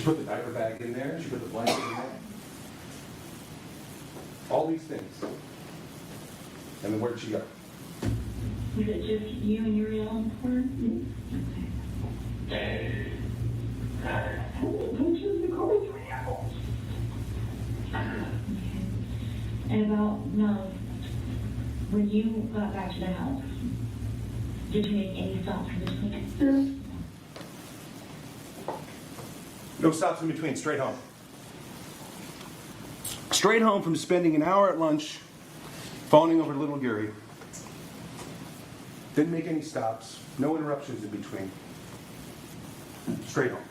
put the diaper bag in there. She put the blanket in there. All these things. And then where did she go? Was it just you and Uriel on the court? Okay. And about, no, when you got back to the house, did you make any stops in between? No stops in between, straight home. Straight home from spending an hour at lunch phoning over little Gary. Didn't make any stops, no interruptions in between. Straight home.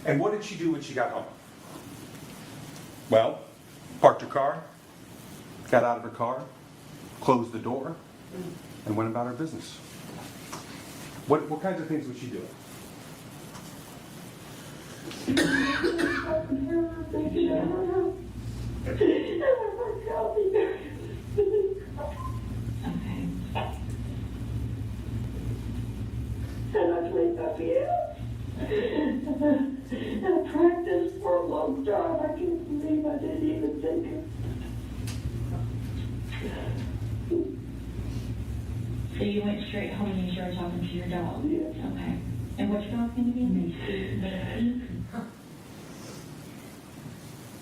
And what did she do when she got home? Well, parked her car, got out of her car, closed the door, and went about her business. What kinds of things was she doing? Okay. And I played my piano. And I practiced for a long time. I can't believe I didn't even think it. So you went straight home and you started talking to your dog? Yes. Okay. And what's your dog's name again? Macy.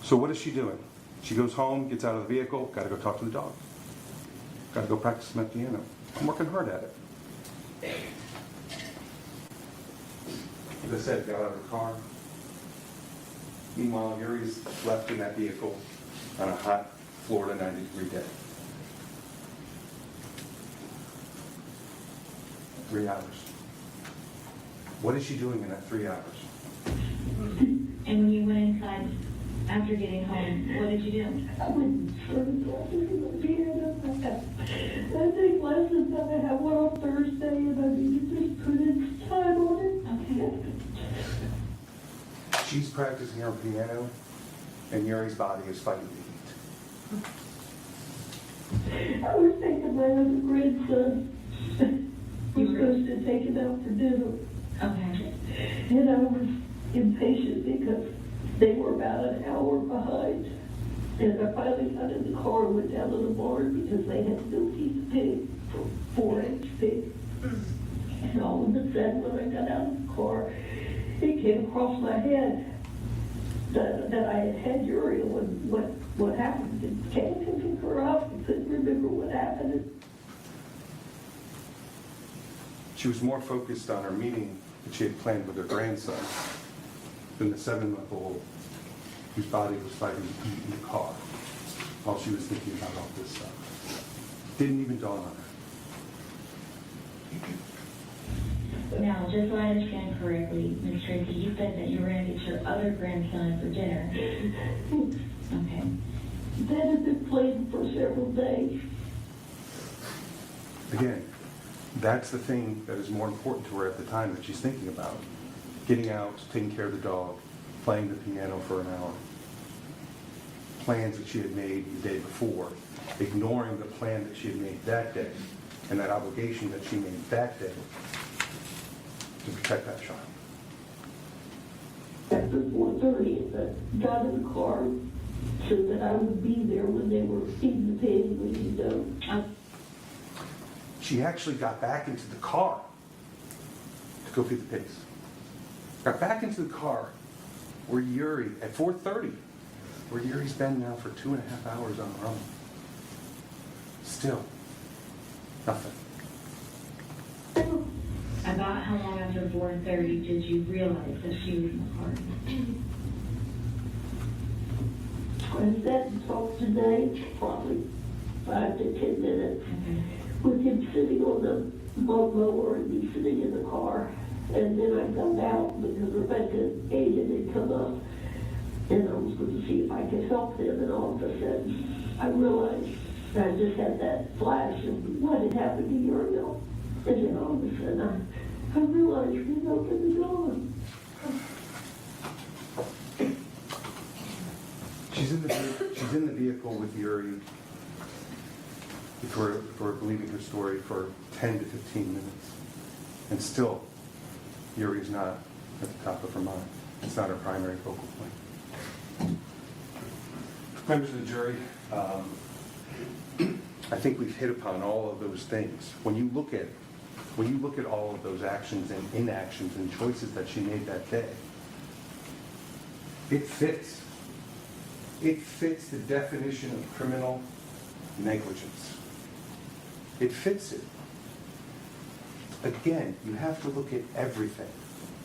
So what is she doing? She goes home, gets out of the vehicle, got to go talk to the dog. Got to go practice my piano. I'm working hard at it. As I said, got out of her car. Meanwhile, Yuri's left in that vehicle on a hot Florida 90-degree day. 3 hours. What is she doing in that 3 hours? And when you went inside after getting home, what did you do? I went and started practicing the piano. I take lessons. I have one on Thursday, and I need to just put in time on it. Okay. She's practicing her piano, and Yuri's body is fighting the heat. I was taking my other grandson. We're supposed to take him out for dinner. Okay. And I was impatient because they were about an hour behind. And I finally got in the car and went down to the barn because they had to go feed the pig, for 4-H pig. And all of a sudden, when I got out of the car, it came across my head that I had Uriel and what happened. It came to pick her up. I couldn't remember what happened. She was more focused on her meeting that she had planned with her grandson than the 7-month-old whose body was fighting the heat in the car while she was thinking about all this stuff. Didn't even dawn on her. Now, just so I understand correctly, Ms. Tracey, you said that you were going to get your other grandson for dinner. Okay. That had been planned for several days. Again, that's the thing that is more important to her at the time that she's thinking about. Getting out, taking care of the dog, playing the piano for an hour. Plans that she had made the day before, ignoring the plan that she had made that day, and that obligation that she made that day to protect that child. After 4:30, I got in the car so that I would be there when they were feeding the pig, when you know. She actually got back into the car to go feed the pigs. Got back into the car where Uri, at 4:30, where Yuri's been now for 2.5 hours on her own. Still, nothing. About how long after 4:30 did you realize that she was in the car? I sat and talked today, probably 5 to 10 minutes, with him sitting on the lawnmower and me sitting in the car. And then I got out because Rebecca Aiden had come up, and I was going to see if I could help them. And all of a sudden, I realized I just had that flash of what had happened to Uriel. And then all of a sudden, I realized we opened the door. She's in the vehicle with Uri, if we're believing her story, for 10 to 15 minutes. And still, Uri is not at the top of her mind. It's not her primary focal point. Members of the jury, I think we've hit upon all of those things. When you look at all of those actions and inactions and choices that she made that day, it fits. It fits the definition of criminal negligence. It fits it. Again, you have to look at everything,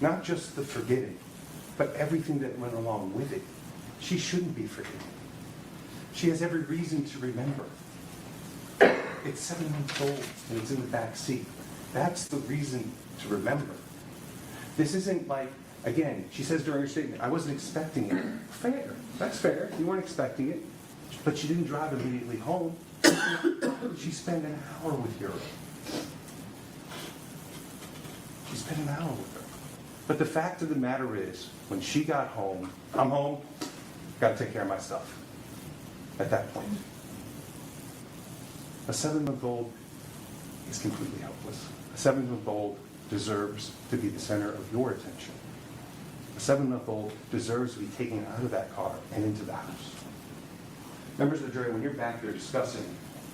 not just the forgetting, but everything that went along with it. She shouldn't be forgetting. She has every reason to remember. It's 7 months old and it's in the back seat. That's the reason to remember. This isn't like, again, she says during her statement, I wasn't expecting it. Fair. That's fair. You weren't expecting it. But she didn't drive immediately home. She spent an hour with Uri. She spent an hour with her. But the fact of the matter is, when she got home, I'm home, got to take care of my stuff. At that point. A 7-month-old is completely helpless. A 7-month-old deserves to be the center of your attention. A 7-month-old deserves to be taken out of that car and into the house. Members of the jury, when you're back there discussing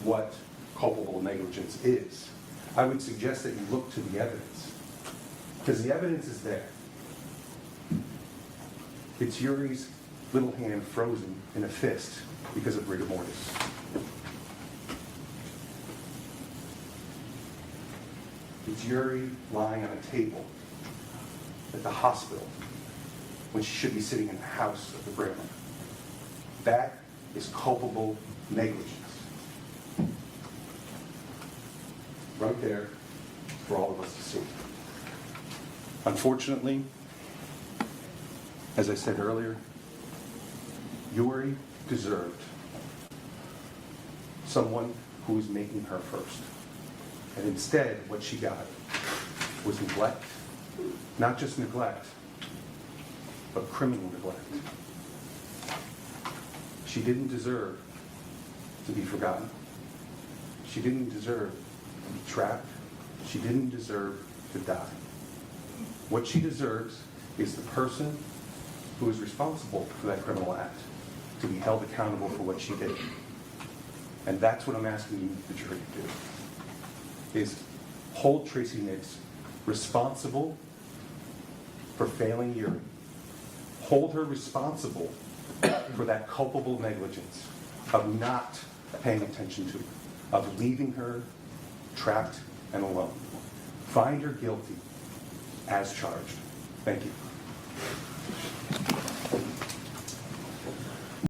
what culpable negligence is, I would suggest that you look to the evidence. Because the evidence is there. It's Uri's little hand frozen in a fist because of rigor mortis. It's Uri lying on a table at the hospital when she should be sitting in the house of the grandmother. That is culpable negligence. Right there for all of us to see. Unfortunately, as I said earlier, Uri deserved someone who was making her first. And instead, what she got was neglect. Not just neglect, but criminal neglect. She didn't deserve to be forgotten. She didn't deserve to be trapped. She didn't deserve to die. What she deserves is the person who is responsible for that criminal act to be held accountable for what she did. And that's what I'm asking you, the jury, to do, is hold Tracey Nix responsible for failing Uri. Hold her responsible for that culpable negligence of not paying attention to her, of leaving her trapped and alone. Find her guilty as charged. Thank you.